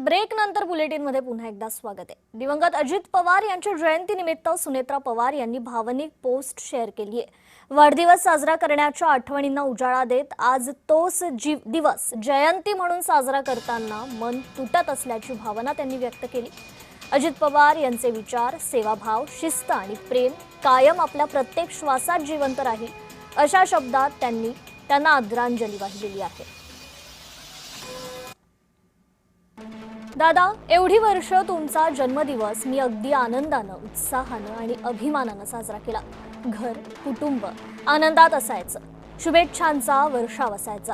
Break नंतर बुलेटिनमध्ये पुन्हा एकदा स्वागत आहे। दिवंगत अजित पवार यांच्या जयंतीनिमित्त सुनेत्रा पवार यांनी भावनिक पोस्ट शेअर केली आहे। वाढदिवस साजरा करण्याच्या आठवणींना उजाळा देत आज तोच दिवस जयंती म्हणून साजरा करताना मन तुटत असल्याची भावना त्यांनी व्यक्त केली। अजित पवार यांचे विचार, सेवाभाव, शिस्त आणि प्रेम कायम आपल्या प्रत्येक श्वासात जिवंत राहील अशा शब्दात त्यांना आदरांजली वाहिलेली आहे। दादा, एवढी वर्ष तुमचा जन्मदिवस मी अगदी आनंदाने, उत्साहाने आणि अभिमानाने साजरा केला। घर, कुटुंब आनंदात असायचं, शुभेच्छांचा वर्षाव असायचा।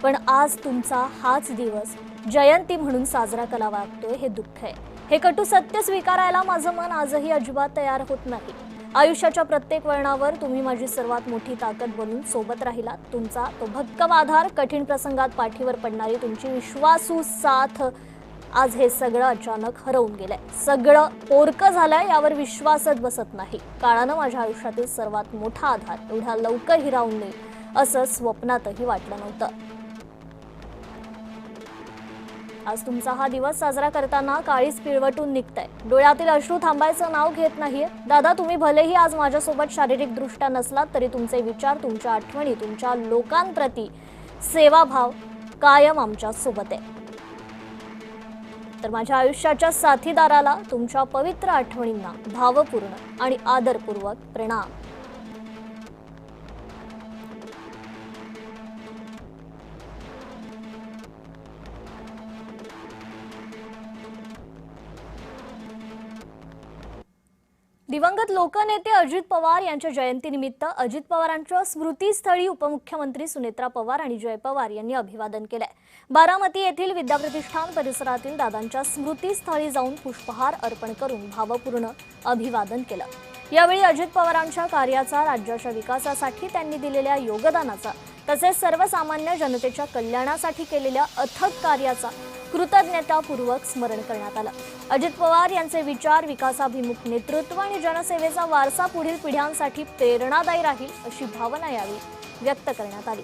पण आज तुमचा हाच दिवस जयंती म्हणून साजरा करावा लागतोय हे दुःख आहे। हे कटू सत्य स्वीकारायला माझं मन आजही अजिबात तयार होत नाही। आयुष्याच्या प्रत्येक वळणावर तुम्ही माझी सर्वात मोठी ताकद बनून सोबत राहिलात। तुमचा तो भक्कम आधार, कठीण प्रसंगात पाठीवर पडणारी तुमची विश्वासू साथ, आज हे सगळं अचानक हरवून गेलंय। सगळं पोरकं झालंय यावर विश्वासच बसत नाही। काळानं माझ्या आयुष्यातील सर्वात मोठा आधार एवढा लवकर हिरावून नये असं स्वप्नातही वाटलं नव्हतं। आज तुमचा हा दिवस साजरा करताना काळीज पिळवटून निघतंय, डोळ्यातील अश्रू थांबायचं नाव घेत नाहीये। दादा, तुम्ही भलेही आज माझ्यासोबत शारीरिकदृष्ट्या नसलात तरी तुमचे विचार, तुमच्या आठवणी, तुमच्या लोकांप्रती सेवाभाव कायम आमच्या सोबत आहे। तर माझ्या आयुष्याच्या साथीदाराला तुमच्या पवित्र आठवणींना भावपूर्ण आणि आदरपूर्वक प्रणाम। दिवंगत लोकनेते अजित पवार यांच्या जयंतीनिमित्त अजित पवारांच्या स्मृतीस्थळी उपमुख्यमंत्री सुनेत्रा पवार आणि जय पवार यांनी अभिवादन केलंय। बारामती येथील विद्याप्रतिष्ठान परिसरातील दादांच्या स्मृतीस्थळी जाऊन पुष्पहार अर्पण करून भावपूर्ण अभिवादन केलं। यावेळी अजित पवारांच्या कार्याचा, राज्याच्या विकासासाठी त्यांनी दिलेल्या योगदानाचा तसेच सर्वसामान्य जनतेच्या कल्याणासाठी केलेल्या अथक कार्याचा कृतज्ञतापूर्वक स्मरण करण्यात आलं। अजित पवार यांचे विचार, विकासाभिमुख नेतृत्व आणि जनसेवेचा वारसा पुढील पिढ्यांसाठी प्रेरणादायी राहील अशी भावना यावेळी व्यक्त करण्यात आली।